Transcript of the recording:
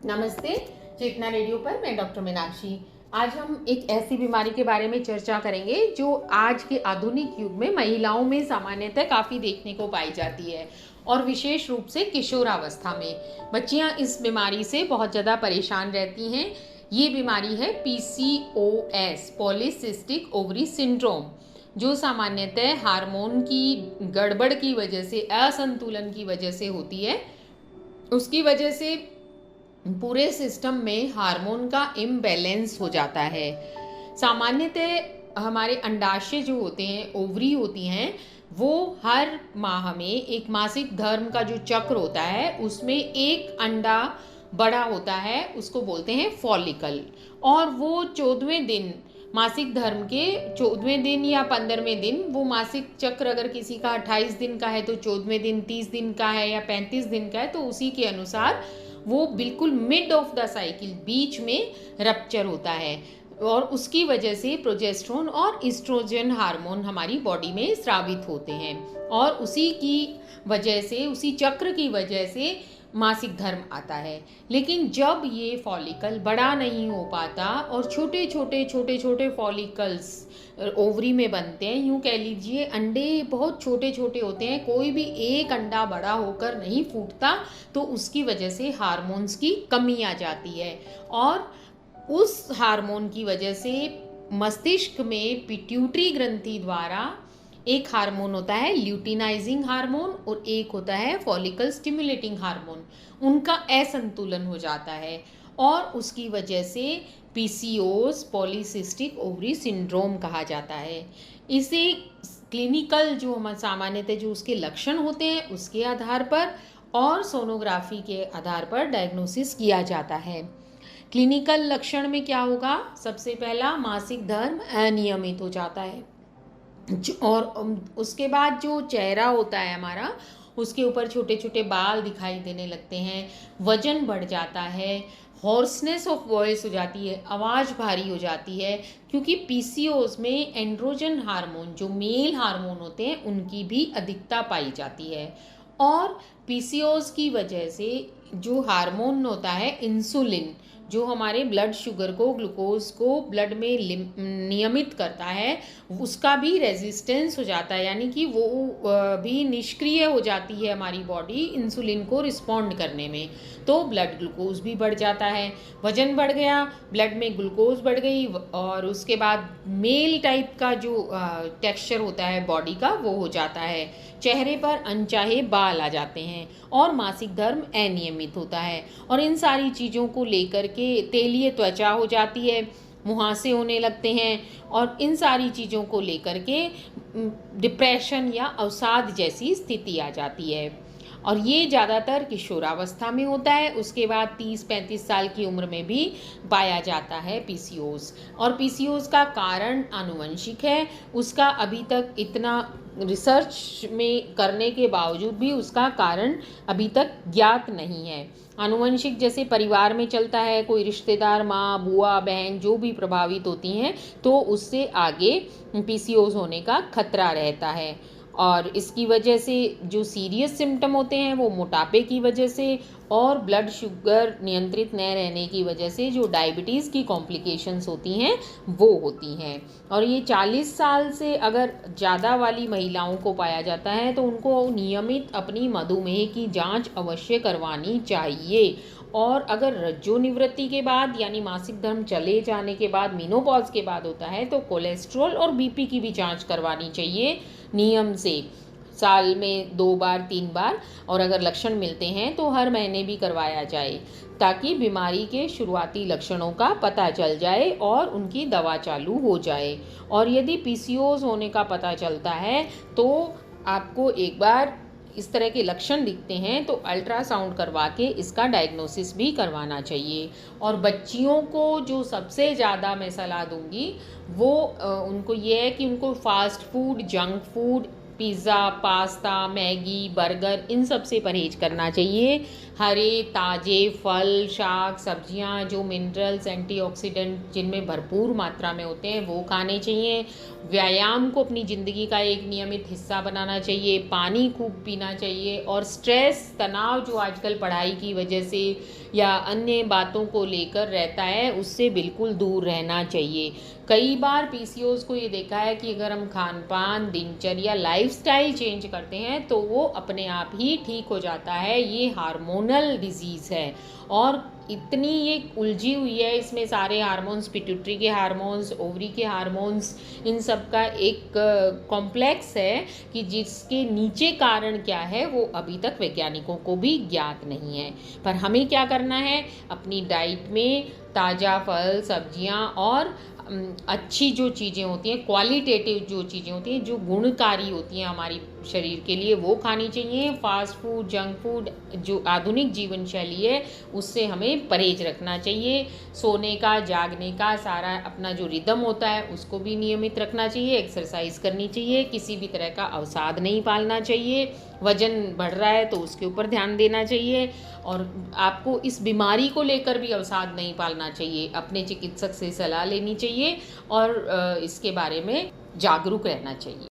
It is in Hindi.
नमस्ते। चेतना रेडियो पर मैं डॉक्टर मीनाक्षी। आज हम एक ऐसी बीमारी के बारे में चर्चा करेंगे जो आज के आधुनिक युग में महिलाओं में सामान्यतः काफ़ी देखने को पाई जाती है और विशेष रूप से किशोरावस्था में बच्चियां इस बीमारी से बहुत ज़्यादा परेशान रहती हैं। ये बीमारी है PCOS, पॉलीसिस्टिक ओवरी सिंड्रोम, जो सामान्यतः हार्मोन की गड़बड़ की वजह से, असंतुलन की वजह से होती है। उसकी वजह से पूरे सिस्टम में हार्मोन का इम्बैलेंस हो जाता है। सामान्यतः हमारे अंडाशय जो होते हैं, ओवरी होती हैं, वो हर माह में एक मासिक धर्म का जो चक्र होता है उसमें एक अंडा बड़ा होता है, उसको बोलते हैं फॉलिकल। और वो 14वें दिन, मासिक धर्म के 14वें दिन या 15वें दिन, वो मासिक चक्र अगर किसी का 28 दिन का है तो 14वें दिन, 30 दिन का है या 35 दिन का है तो उसी के अनुसार वो बिल्कुल मिड ऑफ द साइकिल, बीच में रप्चर होता है और उसकी वजह से प्रोजेस्टेरोन और एस्ट्रोजन हार्मोन हमारी बॉडी में स्रावित होते हैं और उसी की वजह से, उसी चक्र की वजह से मासिक धर्म आता है। लेकिन जब ये फॉलिकल बड़ा नहीं हो पाता और छोटे छोटे फॉलिकल्स ओवरी में बनते हैं, यूँ कह लीजिए अंडे बहुत छोटे छोटे होते हैं, कोई भी एक अंडा बड़ा होकर नहीं फूटता, तो उसकी वजह से हार्मोन्स की कमी आ जाती है और उस हार्मोन की वजह से मस्तिष्क में पिट्यूटरी ग्रंथि द्वारा एक हार्मोन होता है ल्यूटिनाइजिंग हार्मोन और एक होता है फॉलिकल स्टिमुलेटिंग हार्मोन, उनका असंतुलन हो जाता है और उसकी वजह से PCOS, पॉलीसिस्टिक ओवरी सिंड्रोम कहा जाता है। इसे क्लिनिकल जो सामान्यतः जो उसके लक्षण होते हैं उसके आधार पर और सोनोग्राफी के आधार पर डायग्नोसिस किया जाता है। क्लिनिकल लक्षण में क्या होगा? सबसे पहला, मासिक धर्म अनियमित हो जाता है और उसके बाद जो चेहरा होता है हमारा, उसके ऊपर छोटे छोटे बाल दिखाई देने लगते हैं, वजन बढ़ जाता है, हॉर्सनेस ऑफ वॉइस हो जाती है, आवाज़ भारी हो जाती है, क्योंकि PCOS में एंड्रोजन हार्मोन, जो मेल हार्मोन होते हैं, उनकी भी अधिकता पाई जाती है। और PCOS की वजह से जो हार्मोन होता है इंसुलिन, जो हमारे ब्लड शुगर को, ग्लूकोज को ब्लड में नियमित करता है, उसका भी रेजिस्टेंस हो जाता है, यानी कि वो भी निष्क्रिय हो जाती है हमारी बॉडी इंसुलिन को रिस्पॉन्ड करने में, तो ब्लड ग्लूकोज भी बढ़ जाता है। वजन बढ़ गया, ब्लड में ग्लूकोज बढ़ गई और उसके बाद मेल टाइप का जो टेक्सचर होता है बॉडी का वो हो जाता है, चेहरे पर अनचाहे बाल आ जाते हैं और मासिक धर्म अनियमित होता है। और इन सारी चीज़ों को लेकर के तेलीय त्वचा हो जाती है, मुहासे होने लगते हैं और इन सारी चीज़ों को लेकर के डिप्रेशन या अवसाद जैसी स्थिति आ जाती है और ये ज़्यादातर किशोरावस्था में होता है। उसके बाद 30-35 साल की उम्र में भी पाया जाता है PCOS। और PCOS का कारण आनुवंशिक है, उसका अभी तक इतना रिसर्च में करने के बावजूद भी उसका कारण अभी तक ज्ञात नहीं है। आनुवंशिक जैसे परिवार में चलता है, कोई रिश्तेदार, माँ, बुआ, बहन जो भी प्रभावित होती हैं, तो उससे आगे PCOS होने का खतरा रहता है। और इसकी वजह से जो सीरियस सिम्टम होते हैं वो मोटापे की वजह से और ब्लड शुगर नियंत्रित न रहने की वजह से जो डायबिटीज़ की कॉम्प्लिकेशंस होती हैं वो होती हैं। और ये 40 साल से अगर ज़्यादा वाली महिलाओं को पाया जाता है तो उनको नियमित अपनी मधुमेह की जांच अवश्य करवानी चाहिए। और अगर रज्जोनिवृत्ति के बाद यानी मासिक धर्म चले जाने के बाद, मीनोपॉज के बाद होता है, तो कोलेस्ट्रॉल और BP की भी जांच करवानी चाहिए नियम से, साल में 2 बार 3 बार, और अगर लक्षण मिलते हैं तो हर महीने भी करवाया जाए, ताकि बीमारी के शुरुआती लक्षणों का पता चल जाए और उनकी दवा चालू हो जाए। और यदि PCOS होने का पता चलता है तो आपको एक बार इस तरह के लक्षण दिखते हैं तो अल्ट्रासाउंड करवा के इसका डायग्नोसिस भी करवाना चाहिए। और बच्चियों को जो सबसे ज़्यादा मैं सलाह दूंगी वो उनको ये है कि उनको fast food, junk food, pizza, pasta, Maggi, burger, इन सब से परहेज करना चाहिए। हरे ताज़े फल, शाक, सब्जियां जो मिनरल्स, एंटीऑक्सीडेंट जिनमें भरपूर मात्रा में होते हैं वो खाने चाहिए। व्यायाम को अपनी ज़िंदगी का एक नियमित हिस्सा बनाना चाहिए। पानी खूब पीना चाहिए और स्ट्रेस, तनाव जो आजकल पढ़ाई की वजह से या अन्य बातों को लेकर रहता है उससे बिल्कुल दूर रहना चाहिए। कई बार पीसीओएस को ये देखा है कि अगर हम खान पान, दिनचर्या, लाइफस्टाइल चेंज करते हैं तो वो अपने आप ही ठीक हो जाता है। ये हार्मोनल डिजीज़ है और इतनी ये उलझी हुई है, इसमें सारे हार्मोन्स, पिट्यूटरी के हार्मोन्स, ओवरी के हार्मोन्स, इन सब का एक कॉम्प्लेक्स है कि जिसके नीचे कारण क्या है वो अभी तक वैज्ञानिकों को भी ज्ञात नहीं है। पर हमें क्या करना है, अपनी डाइट में ताज़ा फल, सब्जियां और अच्छी जो चीज़ें होती हैं, क्वालिटेटिव जो चीज़ें होती हैं, जो गुणकारी होती हैं हमारी शरीर के लिए, वो खानी चाहिए। फास्ट फूड, जंक फूड, जो आधुनिक जीवन शैली है उससे हमें परहेज रखना चाहिए। सोने का, जागने का सारा अपना जो रिदम होता है उसको भी नियमित रखना चाहिए। एक्सरसाइज करनी चाहिए। किसी भी तरह का अवसाद नहीं पालना चाहिए। वजन बढ़ रहा है तो उसके ऊपर ध्यान देना चाहिए और आपको इस बीमारी को लेकर भी अवसाद नहीं पालना चाहिए। अपने चिकित्सक से सलाह लेनी चाहिए और इसके बारे में जागरूक रहना चाहिए।